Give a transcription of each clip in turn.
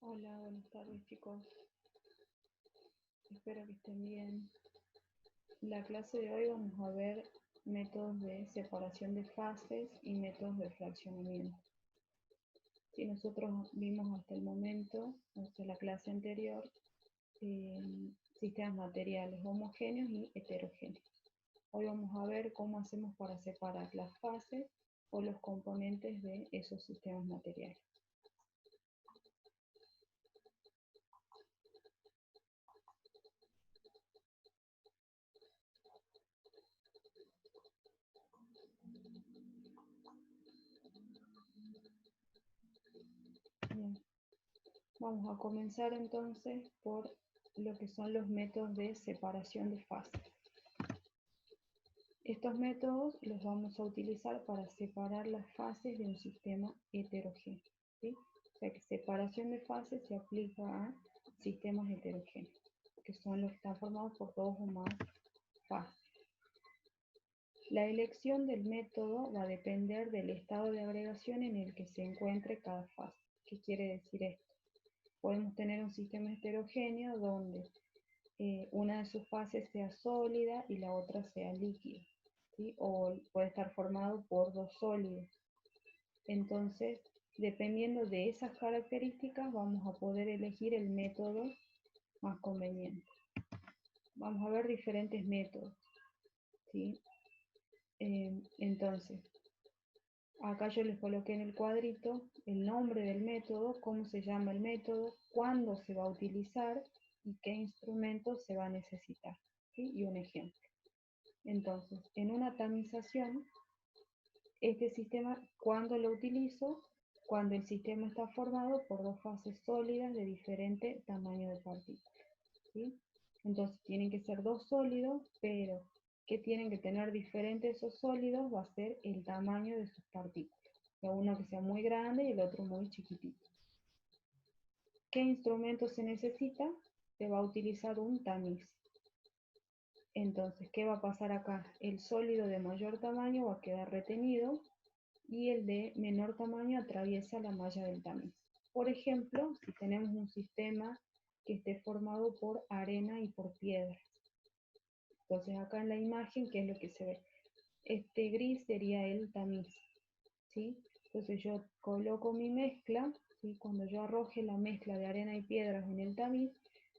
Hola, buenas tardes chicos. Espero que estén bien. En la clase de hoy vamos a ver métodos de separación de fases y métodos de fraccionamiento. Si nosotros vimos hasta el momento, hasta la clase anterior, sistemas materiales homogéneos y heterogéneos. Hoy vamos a ver cómo hacemos para separar las fases o los componentes de esos sistemas materiales. Bien. Vamos a comenzar entonces por lo que son los métodos de separación de fases. Estos métodos los vamos a utilizar para separar las fases de un sistema heterogéneo, ¿sí? O sea que separación de fases se aplica a sistemas heterogéneos, que son los que están formados por dos o más fases. La elección del método va a depender del estado de agregación en el que se encuentre cada fase. ¿Qué quiere decir esto? Podemos tener un sistema heterogéneo donde una de sus fases sea sólida y la otra sea líquida, ¿sí? O puede estar formado por dos sólidos. Entonces, dependiendo de esas características, vamos a poder elegir el método más conveniente. Vamos a ver diferentes métodos, ¿sí? Entonces, acá yo les coloqué en el cuadrito el nombre del método, cómo se llama el método, cuándo se va a utilizar y qué instrumentos se va a necesitar, ¿sí? Y un ejemplo. Entonces, en una tamización, este sistema, ¿cuándo lo utilizo? Cuando el sistema está formado por dos fases sólidas de diferente tamaño de partículas, ¿sí? Entonces, tienen que ser dos sólidos, pero ¿qué tienen que tener diferentes esos sólidos? Va a ser el tamaño de sus partículas. O sea, uno que sea muy grande y el otro muy chiquitito. ¿Qué instrumento se necesita? Se va a utilizar un tamiz. Entonces, ¿qué va a pasar acá? El sólido de mayor tamaño va a quedar retenido y el de menor tamaño atraviesa la malla del tamiz. Por ejemplo, si tenemos un sistema que esté formado por arena y por piedra. Entonces acá en la imagen, ¿qué es lo que se ve? Este gris sería el tamiz, ¿sí? Entonces yo coloco mi mezcla, ¿sí? Cuando yo arroje la mezcla de arena y piedras en el tamiz,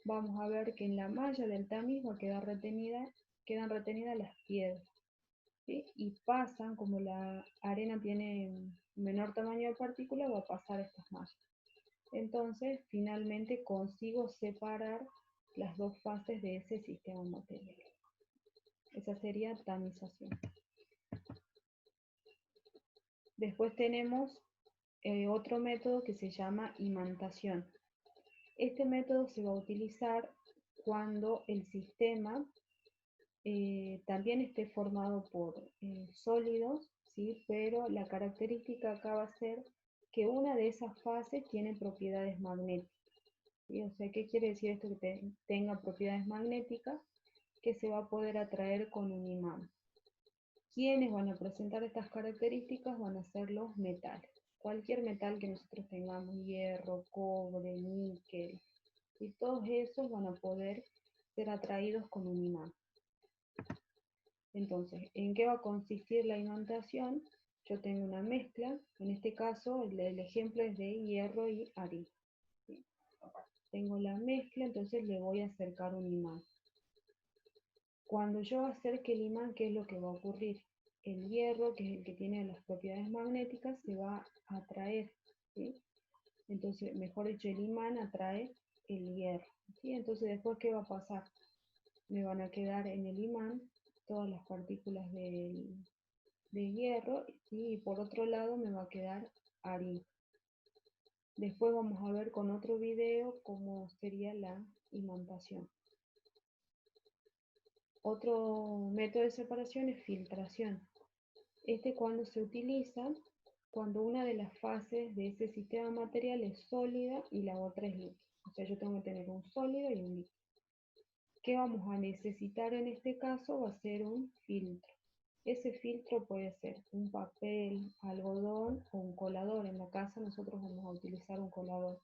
vamos a ver que en la malla del tamiz va a quedar quedan retenidas las piedras, ¿sí? Y pasan, como la arena tiene menor tamaño de partícula, va a pasar estas mallas. Entonces, finalmente consigo separar las dos fases de ese sistema material. Esa sería tamización. Después tenemos otro método que se llama imantación. Este método se va a utilizar cuando el sistema también esté formado por sólidos, ¿sí? Pero la característica acá va a ser que una de esas fases tiene propiedades magnéticas, ¿sí? O sea, ¿qué quiere decir esto? Que tenga propiedades magnéticas que se va a poder atraer con un imán. ¿Quiénes van a presentar estas características? Van a ser los metales. Cualquier metal que nosotros tengamos, hierro, cobre, níquel, y todos esos van a poder ser atraídos con un imán. Entonces, ¿en qué va a consistir la imantación? Yo tengo una mezcla, en este caso el ejemplo es de hierro y harina. ¿Sí? Tengo la mezcla, entonces le voy a acercar un imán. Cuando yo acerque el imán, ¿qué es lo que va a ocurrir? El hierro, que es el que tiene las propiedades magnéticas, se va a atraer, ¿sí? Entonces, mejor dicho, el imán atrae el hierro, ¿sí? Entonces, después, ¿qué va a pasar? Me van a quedar en el imán todas las partículas de hierro, ¿sí? Y por otro lado me va a quedar harina. Después vamos a ver con otro video cómo sería la imantación. Otro método de separación es filtración. Cuando se utiliza cuando una de las fases de ese sistema material es sólida y la otra es líquida. O sea, yo tengo que tener un sólido y un líquido. ¿Qué vamos a necesitar en este caso? Va a ser un filtro. Ese filtro puede ser un papel, algodón o un colador. En la casa nosotros vamos a utilizar un colador.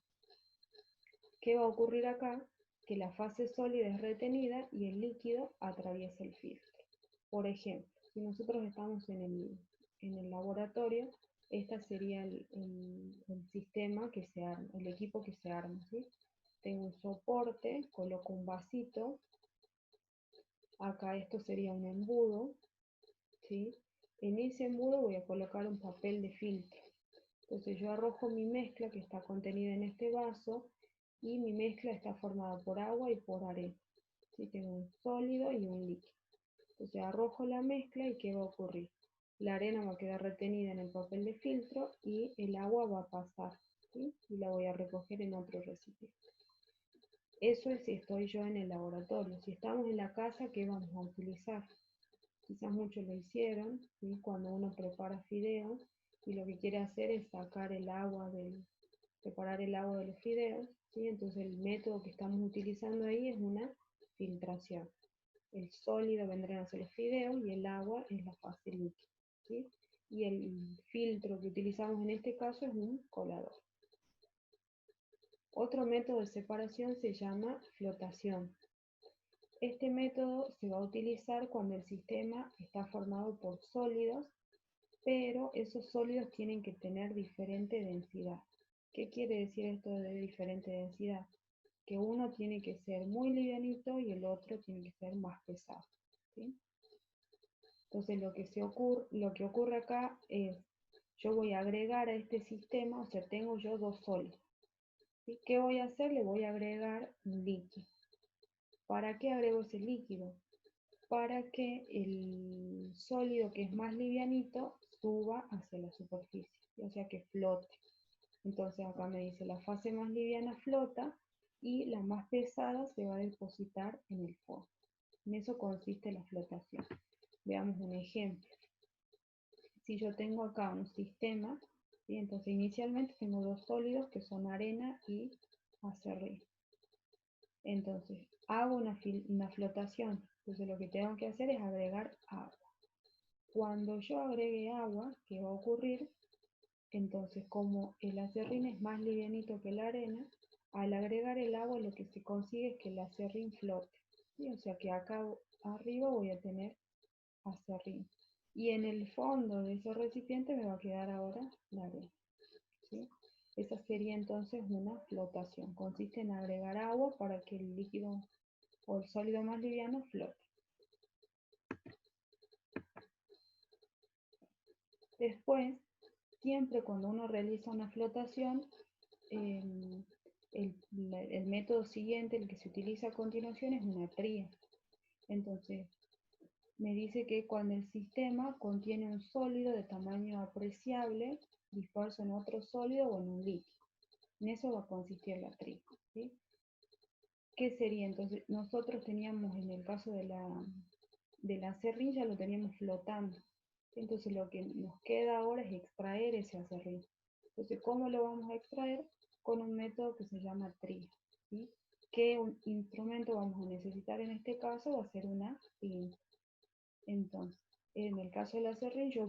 ¿Qué va a ocurrir acá? Que la fase sólida es retenida y el líquido atraviesa el filtro. Por ejemplo, si nosotros estamos en el laboratorio, este sería el sistema que se arma, el equipo que se arma, ¿sí? Tengo un soporte, coloco un vasito, acá esto sería un embudo, ¿sí? En ese embudo voy a colocar un papel de filtro. Entonces yo arrojo mi mezcla que está contenida en este vaso y mi mezcla está formada por agua y por arena. ¿Sí? Tengo un sólido y un líquido. Entonces arrojo la mezcla y ¿qué va a ocurrir? La arena va a quedar retenida en el papel de filtro y el agua va a pasar, ¿sí? Y la voy a recoger en otro recipiente. Eso es si estoy yo en el laboratorio. Si estamos en la casa, ¿qué vamos a utilizar? Quizás muchos lo hicieron, ¿sí? Cuando uno prepara fideos y lo que quiere hacer es sacar el agua separar el agua de los fideos, ¿sí? Entonces el método que estamos utilizando ahí es una filtración. El sólido vendrían a ser los fideos y el agua es la fase líquida, ¿sí? Y el filtro que utilizamos en este caso es un colador. Otro método de separación se llama flotación. Este método se va a utilizar cuando el sistema está formado por sólidos, pero esos sólidos tienen que tener diferente densidad. ¿Qué quiere decir esto de diferente densidad? Que uno tiene que ser muy livianito y el otro tiene que ser más pesado, ¿sí? Entonces lo que ocurre acá es, yo voy a agregar a este sistema, o sea, tengo yo dos sólidos. ¿Sí? ¿Qué voy a hacer? Le voy a agregar un líquido. ¿Para qué agrego ese líquido? Para que el sólido que es más livianito suba hacia la superficie, o sea que flote. Entonces acá me dice la fase más liviana flota y la más pesada se va a depositar en el fondo. En eso consiste la flotación. Veamos un ejemplo. Si yo tengo acá un sistema, ¿sí? Entonces inicialmente tengo dos sólidos que son arena y acerrín. Entonces hago una flotación. Entonces lo que tengo que hacer es agregar agua. Cuando yo agregue agua, ¿qué va a ocurrir? Entonces, como el acerrín es más livianito que la arena, al agregar el agua lo que se consigue es que el acerrín flote, ¿sí? O sea que acá arriba voy a tener acerrín. Y en el fondo de ese recipiente me va a quedar ahora la arena, ¿sí? Esa sería entonces una flotación. Consiste en agregar agua para que el líquido o el sólido más liviano flote. Después, siempre cuando uno realiza una flotación, el, el método siguiente, el que se utiliza a continuación, es una tría. Entonces, me dice que cuando el sistema contiene un sólido de tamaño apreciable disperso en otro sólido o en un líquido. En eso va a consistir la tría, ¿sí? ¿Qué sería? Entonces, nosotros teníamos, en el caso de la acerrín, ya lo teníamos flotando. Entonces, lo que nos queda ahora es extraer ese acerrín. Entonces, ¿cómo lo vamos a extraer? Con un método que se llama tría, ¿sí? ¿Qué instrumento vamos a necesitar en este caso? Va a ser una pinza. Entonces, en el caso del acerrín, yo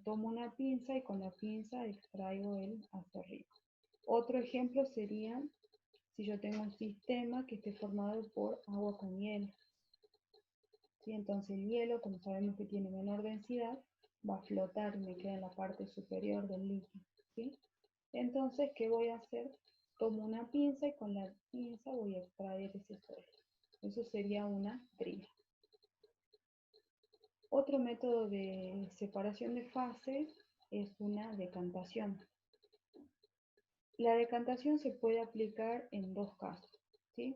tomo una pinza y con la pinza extraigo el acerrín. Otro ejemplo sería si yo tengo un sistema que esté formado por agua con hielo. ¿Sí? Entonces el hielo, como sabemos que tiene menor densidad, va a flotar y me queda en la parte superior del líquido, ¿sí? Entonces, ¿qué voy a hacer? Tomo una pinza y con la pinza voy a extraer ese sólido. Eso sería una tría. Otro método de separación de fases es una decantación. La decantación se puede aplicar en dos casos, ¿sí?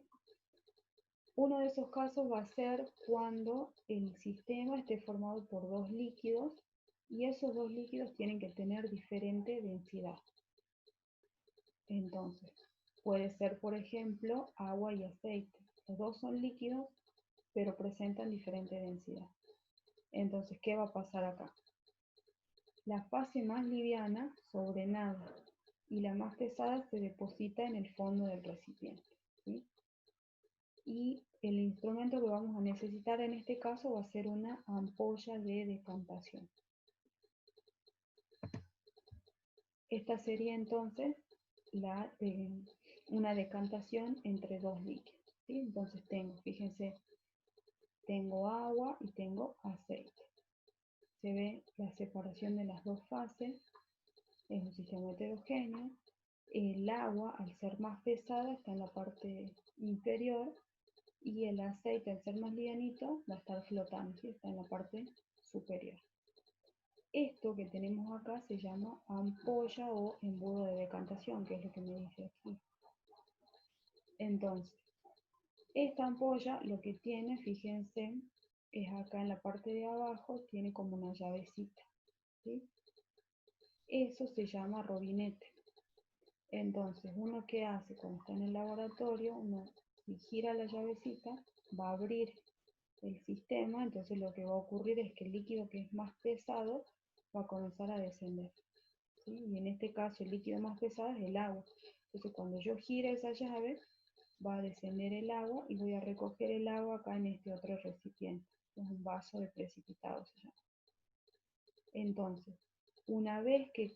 Uno de esos casos va a ser cuando el sistema esté formado por dos líquidos y esos dos líquidos tienen que tener diferente densidad. Entonces, puede ser, por ejemplo, agua y aceite. Los dos son líquidos, pero presentan diferente densidad. Entonces, ¿qué va a pasar acá? La fase más liviana sobrenada y la más pesada se deposita en el fondo del recipiente, ¿sí? Y el instrumento que vamos a necesitar en este caso va a ser una ampolla de decantación. Esta sería entonces una decantación entre dos líquidos, ¿sí? Entonces tengo, fíjense, tengo agua y tengo aceite. Se ve la separación de las dos fases, es un sistema heterogéneo. El agua, al ser más pesada, está en la parte inferior y el aceite, al ser más livianito, va a estar flotando, ¿sí? Está en la parte superior. Esto que tenemos acá se llama ampolla o embudo de decantación, que es lo que me dice aquí. Entonces, esta ampolla lo que tiene, fíjense, es acá en la parte de abajo, tiene como una llavecita, ¿sí? Eso se llama robinete. Entonces, uno que hace cuando está en el laboratorio, uno si gira la llavecita, va a abrir el sistema, entonces lo que va a ocurrir es que el líquido que es más pesado va a comenzar a descender, ¿sí? Y en este caso el líquido más pesado es el agua. Entonces cuando yo gire esa llave, va a descender el agua y voy a recoger el agua acá en este otro recipiente. Es un vaso de precipitado, se llama. Entonces, una vez que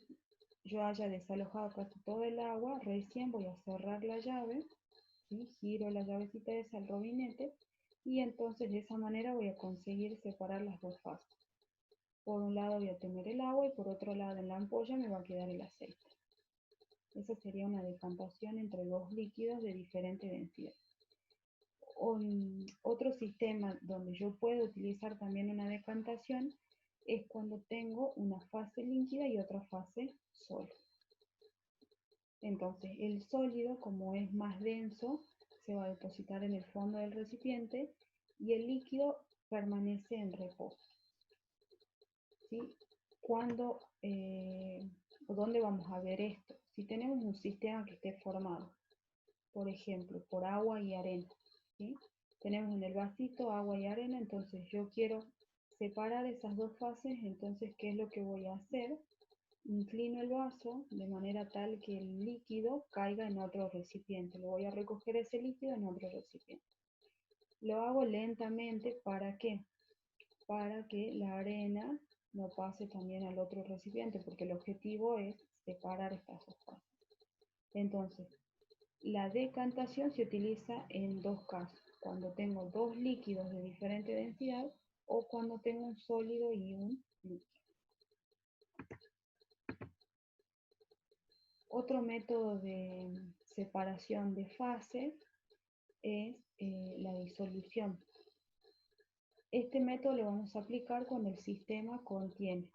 yo haya desalojado casi todo el agua, recién voy a cerrar la llave, ¿sí? Giro la llavecita esa al robinete y entonces de esa manera voy a conseguir separar las dos fases. Por un lado voy a tener el agua y por otro lado en la ampolla me va a quedar el aceite. Esa sería una decantación entre dos líquidos de diferente densidad. Otro sistema donde yo puedo utilizar también una decantación es cuando tengo una fase líquida y otra fase sólida. Entonces el sólido, como es más denso, se va a depositar en el fondo del recipiente y el líquido permanece en reposo, ¿sí? ¿Dónde vamos a ver esto? Si tenemos un sistema que esté formado, por ejemplo, por agua y arena, ¿sí? Tenemos en el vasito agua y arena, entonces yo quiero separar esas dos fases, entonces, ¿qué es lo que voy a hacer? Inclino el vaso de manera tal que el líquido caiga en otro recipiente. Lo voy a recoger ese líquido en otro recipiente. Lo hago lentamente, ¿para qué? Para que la arena no pase también al otro recipiente, porque el objetivo es separar estas dos fases. Entonces, la decantación se utiliza en dos casos, cuando tengo dos líquidos de diferente densidad o cuando tengo un sólido y un líquido. Otro método de separación de fases es la disolución. Este método lo vamos a aplicar cuando el sistema contiene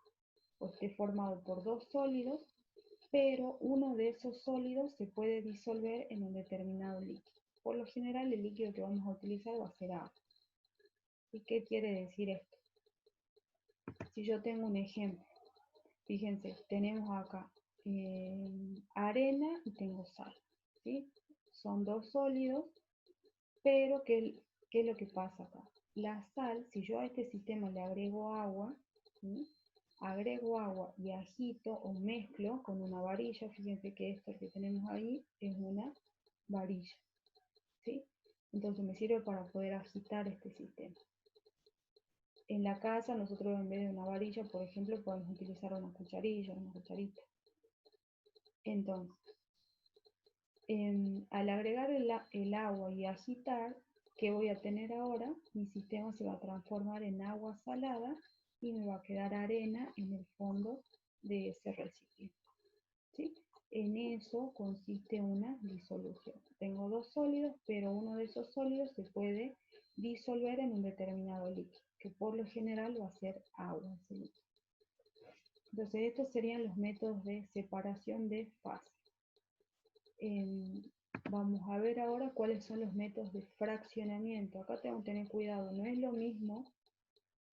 o esté formado por dos sólidos, pero uno de esos sólidos se puede disolver en un determinado líquido. Por lo general, el líquido que vamos a utilizar va a ser agua. ¿Y qué quiere decir esto? Si yo tengo un ejemplo, fíjense, tenemos acá arena y tengo sal, ¿sí? Son dos sólidos, pero ¿qué es lo que pasa acá? La sal, si yo a este sistema le agrego agua, ¿sí? Agrego agua y agito o mezclo con una varilla, fíjense que esto que tenemos ahí es una varilla, ¿sí? Entonces me sirve para poder agitar este sistema. En la casa nosotros en vez de una varilla, por ejemplo, podemos utilizar una cucharilla, una cucharita. Entonces, al agregar el agua y agitar, ¿qué voy a tener ahora? Mi sistema se va a transformar en agua salada y me va a quedar arena en el fondo de ese recipiente, ¿sí? En eso consiste una disolución. Tengo dos sólidos, pero uno de esos sólidos se puede disolver en un determinado líquido, que por lo general va a ser agua. ¿Sí? Entonces estos serían los métodos de separación de fases. Vamos a ver ahora cuáles son los métodos de fraccionamiento. Acá tengo que tener cuidado, no es lo mismo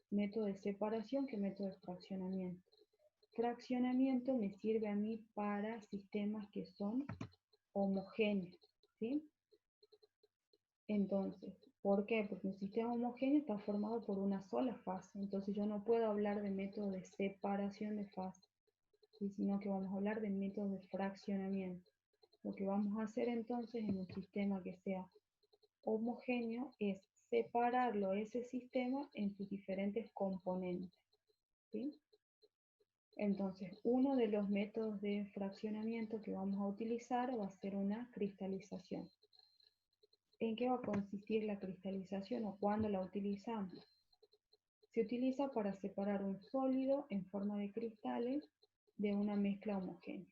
método de separación que método de fraccionamiento. Fraccionamiento me sirve a mí para sistemas que son homogéneos, ¿sí? Entonces, ¿por qué? Porque un sistema homogéneo está formado por una sola fase, entonces yo no puedo hablar de método de separación de fase, ¿sí? Sino que vamos a hablar de método de fraccionamiento. Lo que vamos a hacer entonces en un sistema que sea homogéneo es separarlo, ese sistema, en sus diferentes componentes, ¿sí? Entonces, uno de los métodos de fraccionamiento que vamos a utilizar va a ser una cristalización. ¿En qué va a consistir la cristalización o cuándo la utilizamos? Se utiliza para separar un sólido en forma de cristales de una mezcla homogénea.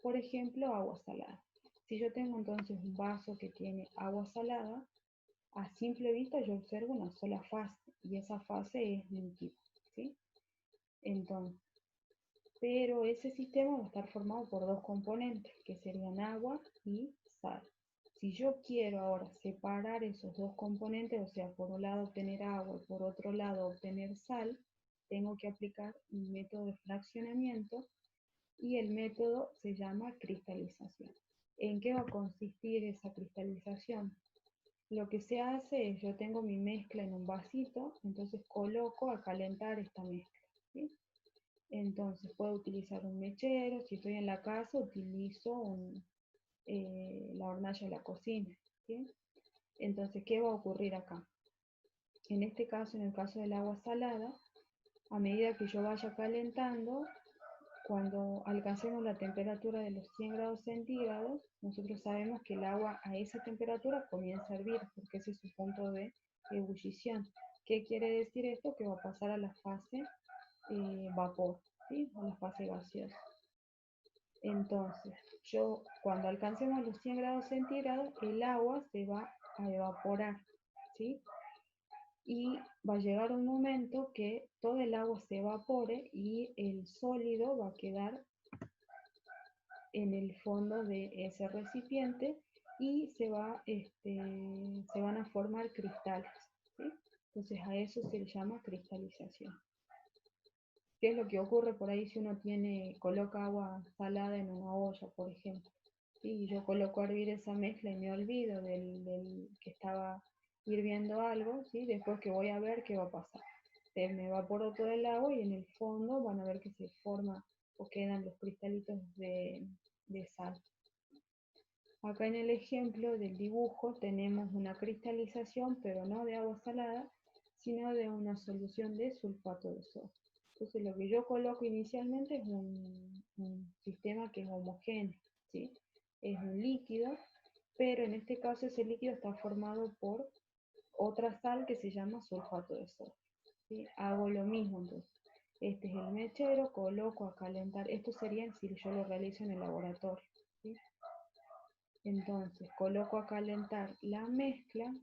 Por ejemplo, agua salada. Si yo tengo entonces un vaso que tiene agua salada, a simple vista yo observo una sola fase y esa fase es líquida, ¿sí? Entonces, pero ese sistema va a estar formado por dos componentes, que serían agua y sal. Si yo quiero ahora separar esos dos componentes, o sea, por un lado obtener agua y por otro lado obtener sal, tengo que aplicar un método de fraccionamiento y el método se llama cristalización. ¿En qué va a consistir esa cristalización? Lo que se hace es, yo tengo mi mezcla en un vasito, entonces coloco a calentar esta mezcla, ¿sí? Entonces puedo utilizar un mechero, si estoy en la casa utilizo la hornalla de la cocina, ¿sí? Entonces, ¿qué va a ocurrir acá? En este caso, en el caso del agua salada, a medida que yo vaya calentando, cuando alcancemos la temperatura de los 100 grados centígrados, nosotros sabemos que el agua a esa temperatura comienza a hervir, porque ese es su punto de ebullición. ¿Qué quiere decir esto? Que va a pasar a la fase vapor, ¿sí? A la fase gaseosa. Entonces, yo cuando alcancemos los 100 grados centígrados, el agua se va a evaporar, ¿sí? Y va a llegar un momento que todo el agua se evapore y el sólido va a quedar en el fondo de ese recipiente y se van a formar cristales, ¿sí? Entonces a eso se le llama cristalización. ¿Qué es lo que ocurre por ahí si uno coloca agua salada en una olla, por ejemplo? ¿Sí? Y yo coloco a hervir esa mezcla y me olvido del que estaba hirviendo algo, ¿sí? Después que voy a ver qué va a pasar. Se me evaporó todo el agua y en el fondo van a ver que se forma o quedan los cristalitos de sal. Acá en el ejemplo del dibujo tenemos una cristalización, pero no de agua salada, sino de una solución de sulfato de sodio. Entonces lo que yo coloco inicialmente es un sistema que es homogéneo, ¿sí? Es un líquido, pero en este caso ese líquido está formado por otra sal que se llama sulfato de sodio, ¿sí? Hago lo mismo entonces. Este es el mechero, coloco a calentar. Esto sería si yo lo realizo en el laboratorio, ¿sí? Entonces coloco a calentar la mezcla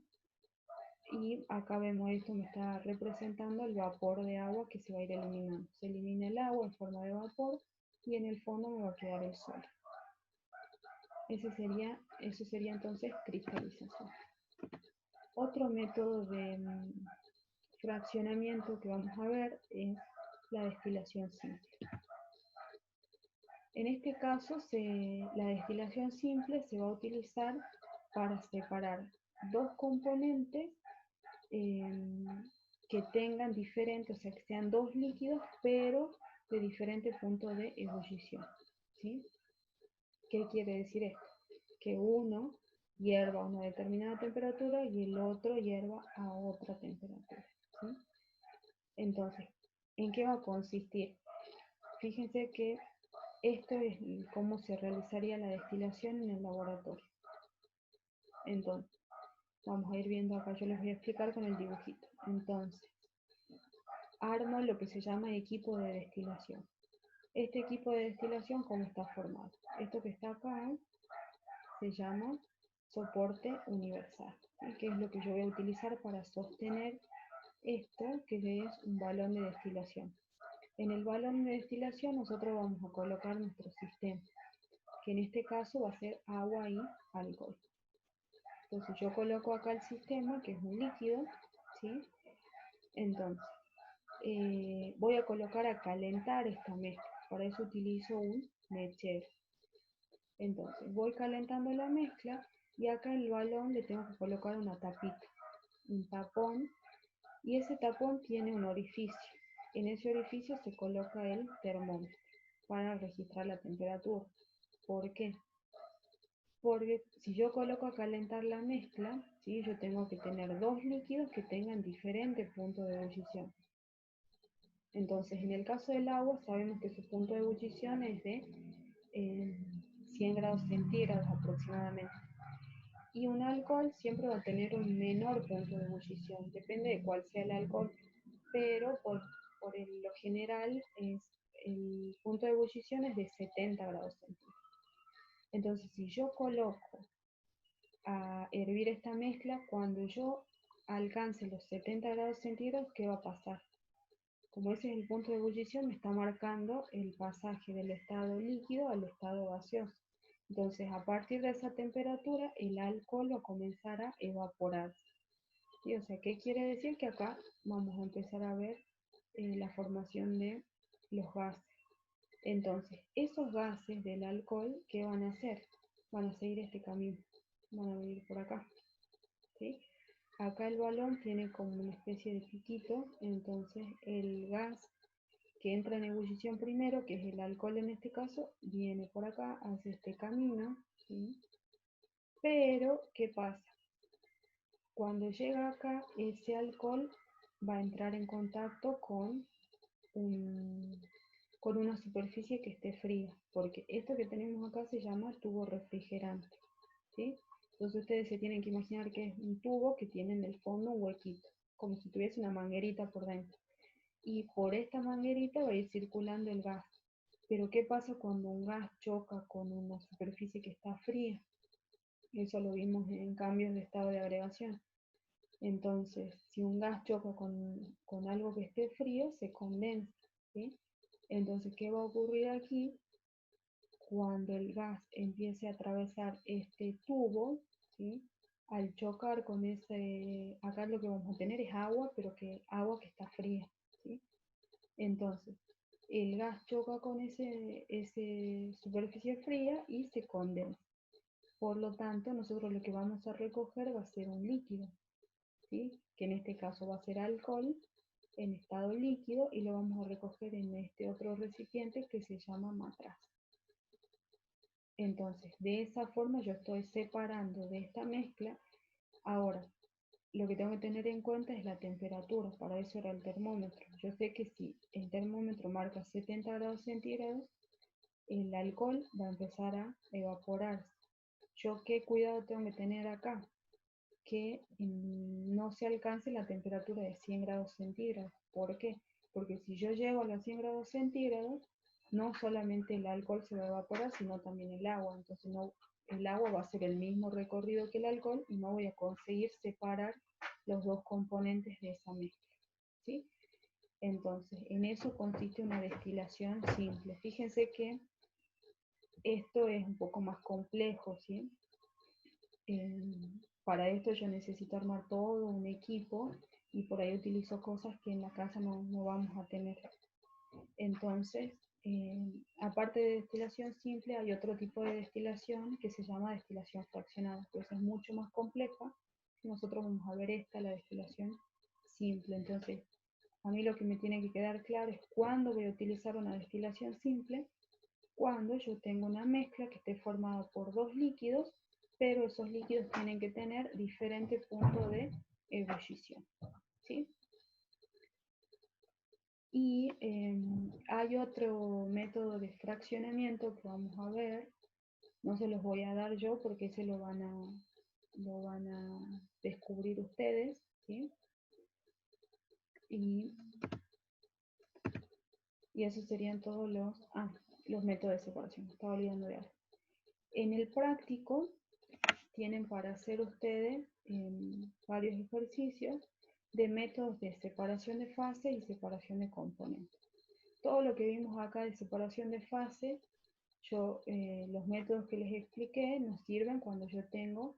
y acá vemos esto, me está representando el vapor de agua que se va a ir eliminando. Se elimina el agua en forma de vapor y en el fondo me va a quedar el sol. Eso sería entonces cristalización. Otro método de fraccionamiento que vamos a ver es la destilación simple. En este caso, la destilación simple se va a utilizar para separar dos componentes que tengan diferentes, o sea, que sean dos líquidos, pero de diferente punto de ebullición, ¿sí? ¿Qué quiere decir esto? Que uno hierva a una determinada temperatura y el otro hierva a otra temperatura, ¿sí? Entonces, ¿en qué va a consistir? Fíjense que esto es cómo se realizaría la destilación en el laboratorio. Entonces, vamos a ir viendo acá, yo les voy a explicar con el dibujito. Entonces, armo lo que se llama equipo de destilación. Este equipo de destilación, ¿cómo está formado? Esto que está acá se llama soporte universal, ¿sí? Que es lo que yo voy a utilizar para sostener esto, que es un balón de destilación. En el balón de destilación nosotros vamos a colocar nuestro sistema, que en este caso va a ser agua y alcohol. Entonces yo coloco acá el sistema, que es un líquido, ¿sí? Entonces, voy a colocar a calentar esta mezcla. Para eso utilizo un mechero. Entonces, voy calentando la mezcla y acá en el balón le tengo que colocar una tapita, un tapón, y ese tapón tiene un orificio. En ese orificio se coloca el termómetro para registrar la temperatura. ¿Por qué? Porque si yo coloco a calentar la mezcla, ¿sí? Yo tengo que tener dos líquidos que tengan diferentes puntos de ebullición. Entonces, en el caso del agua, sabemos que su punto de ebullición es de 100 grados centígrados aproximadamente. Y un alcohol siempre va a tener un menor punto de ebullición, depende de cuál sea el alcohol, pero lo general el punto de ebullición es de 70 grados centígrados. Entonces, si yo coloco a hervir esta mezcla, cuando yo alcance los 70 grados centígrados, ¿qué va a pasar? Como ese es el punto de ebullición, me está marcando el pasaje del estado líquido al estado gaseoso. Entonces, a partir de esa temperatura, el alcohol va a comenzar a evaporarse. ¿Sí? O sea, ¿qué quiere decir? Que acá vamos a empezar a ver la formación de los gases. Entonces, esos gases del alcohol, ¿qué van a hacer? Van a seguir este camino, van a venir por acá. ¿Sí? Acá el balón tiene como una especie de piquito, entonces el gas que entra en ebullición primero, que es el alcohol en este caso, viene por acá, hace este camino, ¿sí? Pero, ¿qué pasa? Cuando llega acá, ese alcohol va a entrar en contacto con una superficie que esté fría, porque esto que tenemos acá se llama tubo refrigerante, ¿sí? Entonces ustedes se tienen que imaginar que es un tubo que tiene en el fondo un huequito, como si tuviese una manguerita por dentro. Y por esta manguerita va a ir circulando el gas. Pero ¿qué pasa cuando un gas choca con una superficie que está fría? Eso lo vimos en cambios de estado de agregación. Entonces, si un gas choca con algo que esté frío, se condensa, ¿sí? Entonces, ¿qué va a ocurrir aquí? Cuando el gas empiece a atravesar este tubo, ¿sí? Al chocar con acá lo que vamos a tener es agua, pero agua que está fría, ¿sí? Entonces, el gas choca con ese superficie fría y se condensa. Por lo tanto, nosotros lo que vamos a recoger va a ser un líquido, ¿sí? Que en este caso va a ser alcohol en estado líquido y lo vamos a recoger en este otro recipiente que se llama matraz. Entonces, de esa forma yo estoy separando de esta mezcla. Ahora, lo que tengo que tener en cuenta es la temperatura, para eso era el termómetro. Yo sé que si el termómetro marca 70 grados centígrados, el alcohol va a empezar a evaporarse. ¿Yo qué cuidado tengo que tener acá? Que no se alcance la temperatura de 100 grados centígrados. ¿Por qué? Porque si yo llego a los 100 grados centígrados, no solamente el alcohol se va a evaporar, sino también el agua. Entonces el agua va a hacer el mismo recorrido que el alcohol y no voy a conseguir separar los dos componentes de esa mezcla, ¿sí? Entonces, en eso consiste una destilación simple. Fíjense que esto es un poco más complejo, ¿sí? Para esto yo necesito armar todo un equipo y por ahí utilizo cosas que en la casa no vamos a tener. Entonces, aparte de destilación simple, hay otro tipo de destilación que se llama destilación fraccionada, que es mucho más compleja. Nosotros vamos a ver la destilación simple. Entonces, a mí lo que me tiene que quedar claro es cuándo voy a utilizar una destilación simple, cuando yo tengo una mezcla que esté formada por dos líquidos, pero esos líquidos tienen que tener diferente punto de ebullición, ¿sí? Y hay otro método de fraccionamiento que vamos a ver, no se los voy a dar yo porque ese lo van a descubrir ustedes, ¿sí? Y, y esos serían todos los métodos de separación, estaba olvidando de algo. En el práctico tienen para hacer ustedes varios ejercicios de métodos de separación de fase y separación de componentes. Todo lo que vimos acá de separación de fase, los métodos que les expliqué nos sirven cuando yo tengo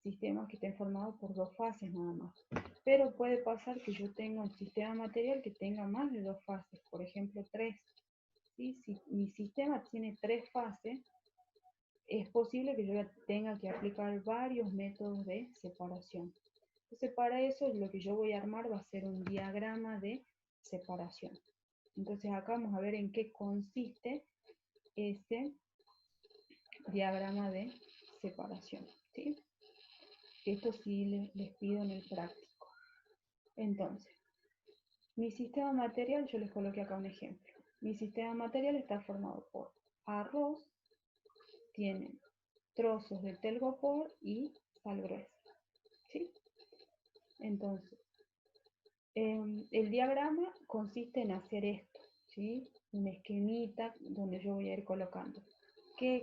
sistemas que estén formados por dos fases nada más. Pero puede pasar que yo tenga un sistema material que tenga más de dos fases, por ejemplo 3. ¿Sí? Si mi sistema tiene 3 fases, es posible que yo tenga que aplicar varios métodos de separación. Entonces, para eso lo que yo voy a armar va a ser un diagrama de separación. Entonces, acá vamos a ver en qué consiste ese diagrama de separación, ¿sí? Esto sí les pido en el práctico. Entonces, Mi sistema material, yo les coloqué acá un ejemplo. Mi sistema material está formado por arroz, tiene trozos de telgopor y sal gruesa, ¿sí? Entonces, el diagrama consiste en hacer esto, ¿sí? Una esquemita donde yo voy a ir colocando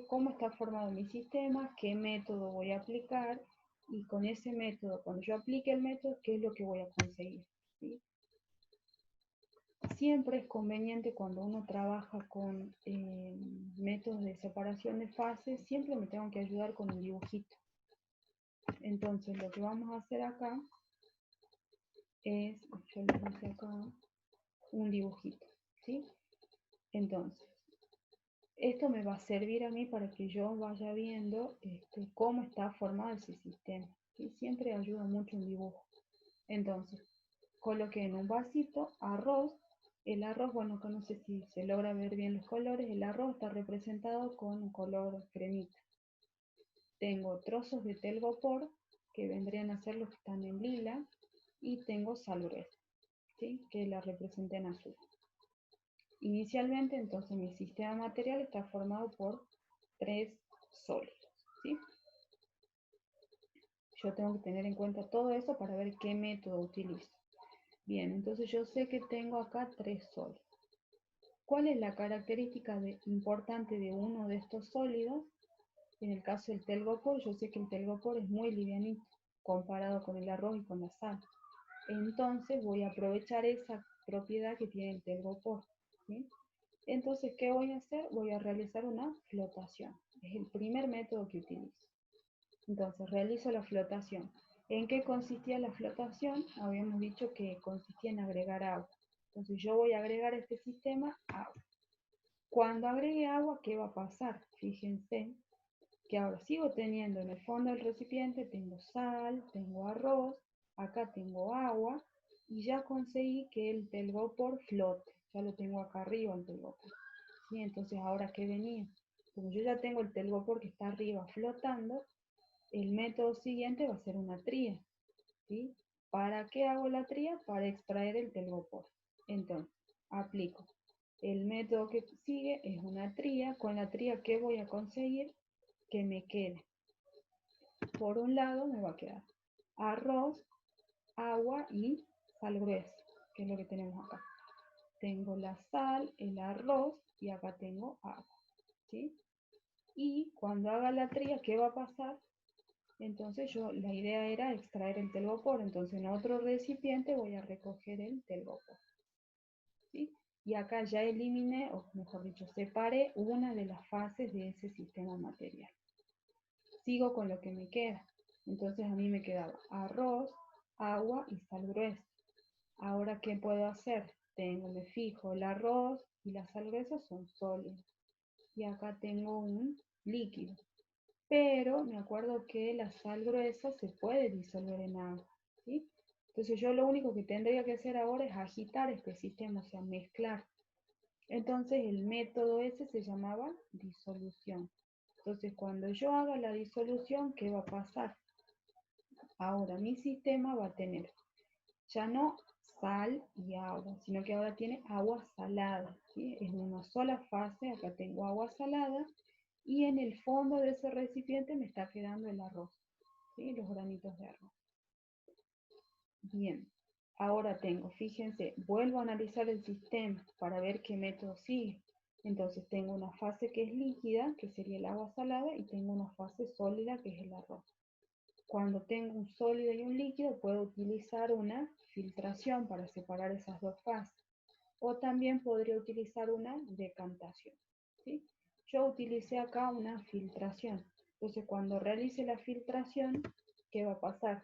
cómo está formado mi sistema, qué método voy a aplicar y con ese método, cuando yo aplique el método, qué es lo que voy a conseguir, ¿sí? Siempre es conveniente cuando uno trabaja con métodos de separación de fases, siempre me tengo que ayudar con un dibujito. Entonces lo que vamos a hacer acá es, yo le puse acá un dibujito, ¿sí? Entonces, esto me va a servir a mí para que yo vaya viendo cómo está formado ese sistema, ¿sí? Siempre ayuda mucho un dibujo. Entonces, coloqué en un vasito arroz. El arroz, bueno, acá no sé si se logra ver bien los colores, el arroz está representado con un color cremita. Tengo trozos de telgopor, que vendrían a ser los que están en lila, y tengo sal gruesa, ¿sí? Que la representé en azul. Inicialmente, entonces, mi sistema material está formado por 3 sólidos, ¿sí? Yo tengo que tener en cuenta todo eso para ver qué método utilizo. Bien, entonces yo sé que tengo acá 3 sólidos. ¿Cuál es la característica importante de uno de estos sólidos? En el caso del telgopor, yo sé que el telgopor es muy livianito comparado con el arroz y con la sal. Entonces voy a aprovechar esa propiedad que tiene el telgopor, ¿sí? Entonces, ¿qué voy a hacer? Voy a realizar una flotación. Es el primer método que utilizo. Entonces, realizo la flotación. ¿En qué consistía la flotación? Habíamos dicho que consistía en agregar agua. Entonces, yo voy a agregar a este sistema agua. Cuando agregue agua, ¿qué va a pasar? Fíjense que ahora sigo teniendo en el fondo del recipiente, tengo sal, tengo arroz, acá tengo agua y ya conseguí que el telgopor flote. Ya lo tengo acá arriba el telgopor. ¿Sí? Entonces, ¿ahora qué venía? Como yo ya tengo el telgopor que está arriba flotando, el método siguiente va a ser una tría, ¿sí? ¿Para qué hago la tría? Para extraer el telgopor. Entonces, aplico. El método que sigue es una tría. Con la tría, ¿qué voy a conseguir? Que me quede. Por un lado me va a quedar arroz, agua y sal gruesa, que es lo que tenemos acá. Tengo la sal, el arroz y acá tengo agua, ¿sí? Y cuando haga la tría, ¿qué va a pasar? Entonces la idea era extraer el telgopor, entonces en otro recipiente voy a recoger el telgopor, ¿sí? Y acá ya eliminé, o mejor dicho, separé una de las fases de ese sistema material. Sigo con lo que me queda. Entonces a mí me quedaba arroz, agua y sal gruesa. Ahora, ¿qué puedo hacer? Me fijo, el arroz y la sal gruesa son sólidos. Y acá tengo un líquido. Pero me acuerdo que la sal gruesa se puede disolver en agua, ¿sí? Entonces yo lo único que tendría que hacer ahora es agitar este sistema, o sea, mezclar. Entonces el método ese se llamaba disolución. Entonces cuando yo haga la disolución, ¿qué va a pasar? Ahora mi sistema va a tener ya no sal y agua, sino que ahora tiene agua salada, ¿sí? Es una sola fase, acá tengo agua salada y en el fondo de ese recipiente me está quedando el arroz, ¿sí? Los granitos de arroz. Bien, ahora fíjense, vuelvo a analizar el sistema para ver qué método sigue. Entonces tengo una fase que es líquida, que sería el agua salada, y tengo una fase sólida, que es el arroz. Cuando tengo un sólido y un líquido, puedo utilizar una filtración para separar esas dos fases. O también podría utilizar una decantación, ¿sí? Yo utilicé acá una filtración. Entonces, cuando realice la filtración, ¿qué va a pasar?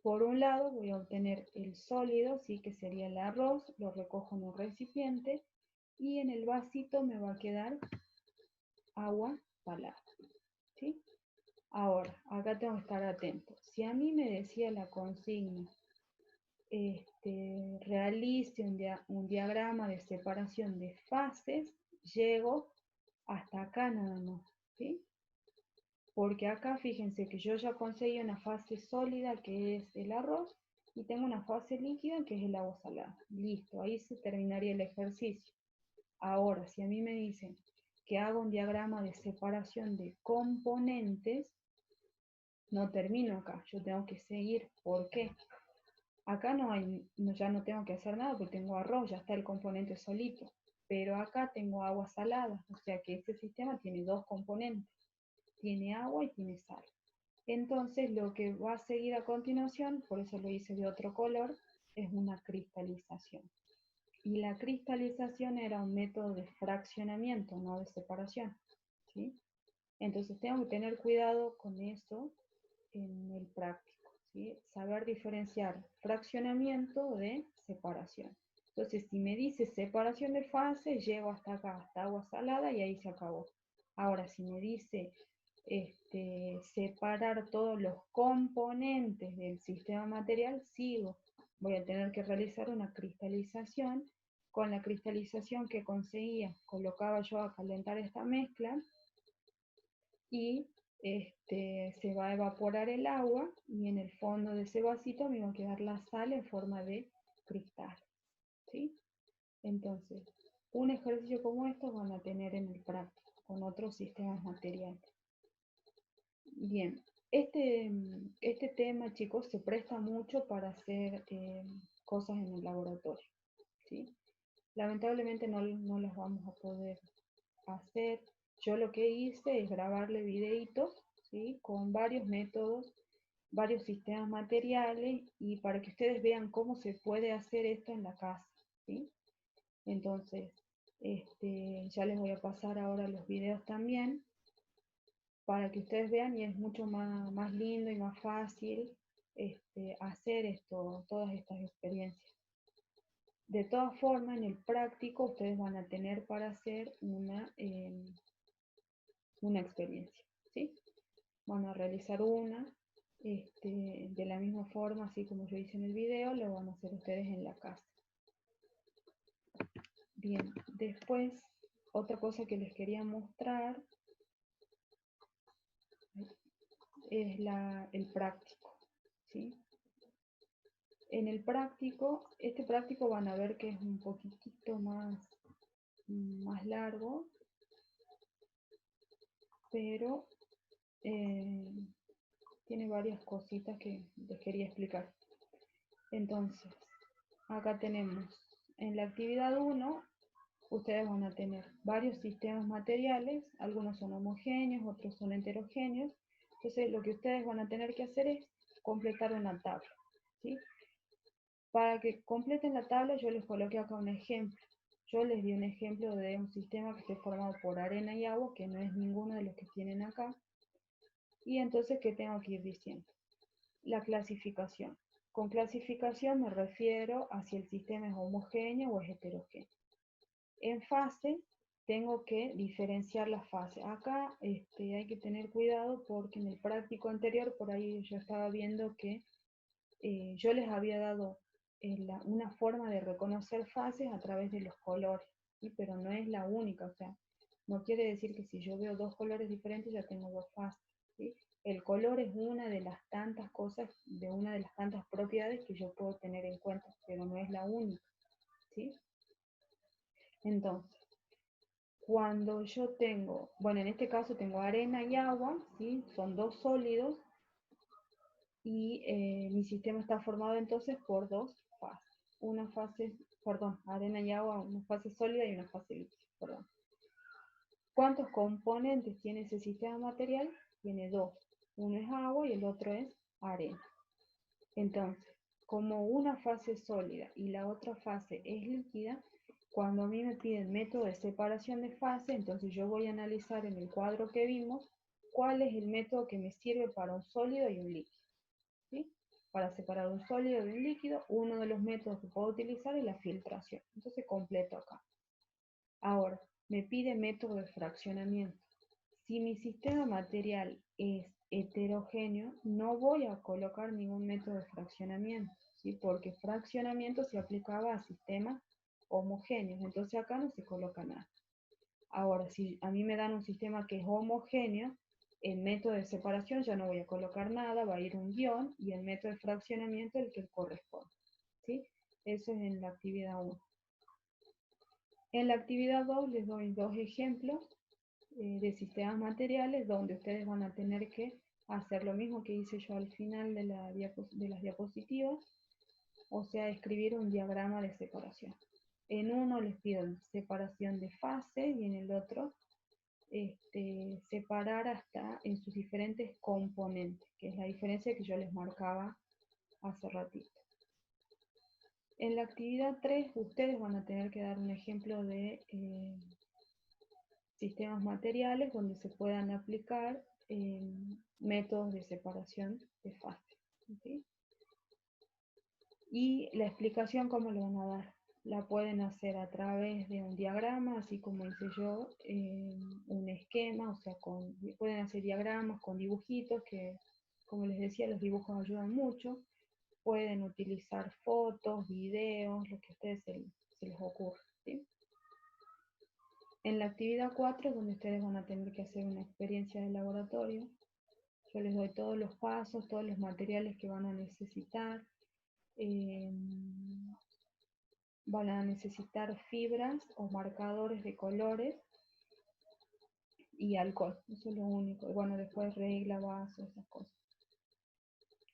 Por un lado voy a obtener el sólido, ¿sí? Que sería el arroz, lo recojo en un recipiente y en el vasito me va a quedar agua salada, ¿sí? Ahora, acá tengo que estar atento. Si a mí me decía la consigna, realice un diagrama de separación de fases, llego hasta acá nada más, ¿sí? Porque acá fíjense que yo ya conseguí una fase sólida que es el arroz y tengo una fase líquida que es el agua salada. Listo, ahí se terminaría el ejercicio. Ahora, si a mí me dicen que haga un diagrama de separación de componentes, no termino acá, yo tengo que seguir. ¿Por qué? Acá ya no tengo que hacer nada porque tengo arroz, ya está el componente solito. Pero acá tengo agua salada, o sea que este sistema tiene dos componentes, tiene agua y tiene sal. Entonces lo que va a seguir a continuación, por eso lo hice de otro color, es una cristalización. Y la cristalización era un método de fraccionamiento, no de separación, ¿sí? Entonces tengo que tener cuidado con eso en el práctico, ¿sí? Saber diferenciar fraccionamiento de separación. Entonces, si me dice separación de fase, llego hasta acá, hasta agua salada y ahí se acabó. Ahora, si me dice separar todos los componentes del sistema material, sigo. Voy a tener que realizar una cristalización. Con la cristalización que conseguía, colocaba yo a calentar esta mezcla y se va a evaporar el agua y en el fondo de ese vasito me va a quedar la sal en forma de cristal, ¿sí? Entonces, un ejercicio como estos van a tener en el práctico con otros sistemas materiales. Bien, este tema, chicos, se presta mucho para hacer cosas en el laboratorio, ¿sí? Lamentablemente no las vamos a poder hacer. Yo lo que hice es grabarle videitos, ¿sí? Con varios métodos, varios sistemas materiales y para que ustedes vean cómo se puede hacer esto en la casa, ¿sí? Entonces, ya les voy a pasar ahora los videos también para que ustedes vean y es mucho más lindo y más fácil hacer todas estas experiencias. De todas formas, en el práctico ustedes van a tener para hacer una experiencia, ¿sí? Van a realizar una, de la misma forma, así como yo hice en el video, lo van a hacer ustedes en la casa. Bien, después, otra cosa que les quería mostrar es el práctico, ¿sí? En el práctico, este práctico van a ver que es un poquitito más largo, pero tiene varias cositas que les quería explicar. Entonces, acá tenemos, en la actividad 1, ustedes van a tener varios sistemas materiales, algunos son homogéneos, otros son heterogéneos. Entonces, lo que ustedes van a tener que hacer es completar una tabla, ¿sí? Para que completen la tabla, yo les coloqué acá un ejemplo. Yo les di un ejemplo de un sistema que esté formado por arena y agua, que no es ninguno de los que tienen acá. Y entonces, ¿qué tengo que ir diciendo? La clasificación. Con clasificación me refiero a si el sistema es homogéneo o es heterogéneo. En fase, tengo que diferenciar las fases. Acá hay que tener cuidado porque en el práctico anterior, por ahí yo estaba viendo que yo les había dado una forma de reconocer fases a través de los colores, ¿sí? Pero no es la única, o sea, no quiere decir que si yo veo dos colores diferentes ya tengo dos fases, ¿sí? El color es una de las tantas cosas, de una de las tantas propiedades que yo puedo tener en cuenta, pero no es la única, ¿sí? Entonces, cuando yo tengo, bueno, en este caso tengo arena y agua, ¿sí? Son dos sólidos, y mi sistema está formado entonces por dos fases. Una fase, perdón, arena y agua, una fase sólida y una fase líquida, perdón. ¿Cuántos componentes tiene ese sistema material? Tiene dos. Uno es agua y el otro es arena. Entonces, como una fase sólida y la otra fase es líquida, cuando a mí me piden método de separación de fase, entonces yo voy a analizar en el cuadro que vimos cuál es el método que me sirve para un sólido y un líquido, ¿sí? Para separar un sólido de un líquido, uno de los métodos que puedo utilizar es la filtración. Entonces completo acá. Ahora, me pide método de fraccionamiento. Si mi sistema material es heterogéneo, no voy a colocar ningún método de fraccionamiento, ¿sí? Porque fraccionamiento se aplicaba a sistemas homogéneos, entonces acá no se coloca nada. Ahora, si a mí me dan un sistema que es homogéneo, el método de separación ya no voy a colocar nada, va a ir un guión, y el método de fraccionamiento el que corresponde, ¿sí? Eso es en la actividad 1. En la actividad 2 les doy dos ejemplos de sistemas materiales donde ustedes van a tener que hacer lo mismo que hice yo al final de las diapositivas, o sea, escribir un diagrama de separación. En uno les pido separación de fase y en el otro separar hasta en sus diferentes componentes, que es la diferencia que yo les marcaba hace ratito. En la actividad 3 ustedes van a tener que dar un ejemplo de sistemas materiales donde se puedan aplicar métodos de separación de fase. ¿Sí? Y la explicación, ¿cómo lo van a dar? La pueden hacer a través de un diagrama, así como hice yo, un esquema, o sea, pueden hacer diagramas con dibujitos, que como les decía, los dibujos ayudan mucho. Pueden utilizar fotos, videos, lo que a ustedes se les ocurra. ¿Sí? En la actividad 4 es donde ustedes van a tener que hacer una experiencia de laboratorio. Yo les doy todos los pasos, todos los materiales que van a necesitar. Van a necesitar fibras o marcadores de colores y alcohol. Eso es lo único. Y bueno, después regla, vaso, esas cosas.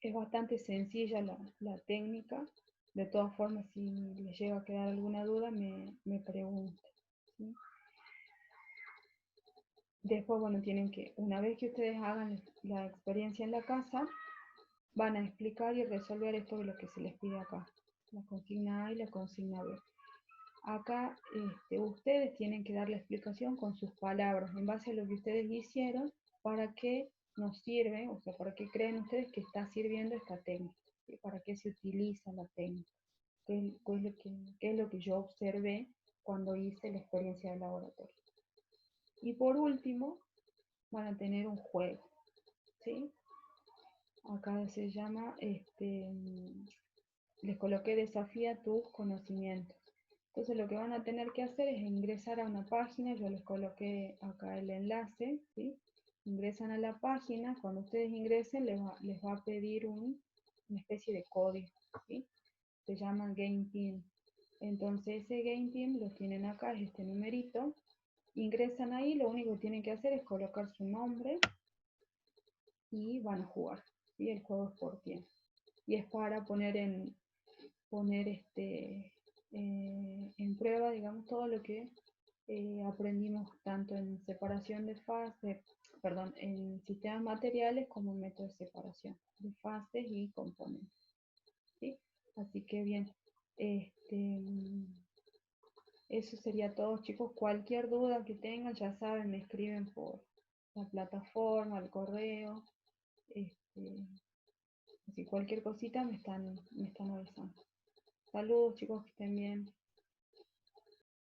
Es bastante sencilla la técnica. De todas formas, si les llega a quedar alguna duda, me preguntan. ¿Sí? Después, bueno, tienen que, una vez que ustedes hagan la experiencia en la casa, van a explicar y resolver esto de lo que se les pide acá. La consigna A y la consigna B. Acá ustedes tienen que dar la explicación con sus palabras, en base a lo que ustedes hicieron, para qué nos sirve, o sea, para qué creen ustedes que está sirviendo esta técnica, ¿sí? Para qué se utiliza la técnica, qué es lo que yo observé cuando hice la experiencia de laboratorio. Y por último, van a tener un juego, ¿sí? Acá se llama, les coloqué desafía tus conocimientos. Entonces lo que van a tener que hacer es ingresar a una página, yo les coloqué acá el enlace, ¿sí? Ingresan a la página, cuando ustedes ingresen les va a pedir una especie de código, ¿sí? Se llama Game Team. Entonces ese Game Team lo tienen acá, es este numerito, ingresan ahí, lo único que tienen que hacer es colocar su nombre y van a jugar, ¿sí? El juego es por tiempo. Y es para poner en prueba, digamos, todo lo que aprendimos tanto en separación de fases, perdón, en sistemas materiales como en método de separación de fases y componentes. ¿Sí? Así que bien, eso sería todo, chicos. Cualquier duda que tengan, ya saben, me escriben por la plataforma, el correo. Así cualquier cosita me están avisando. Saludos, chicos, que estén bien.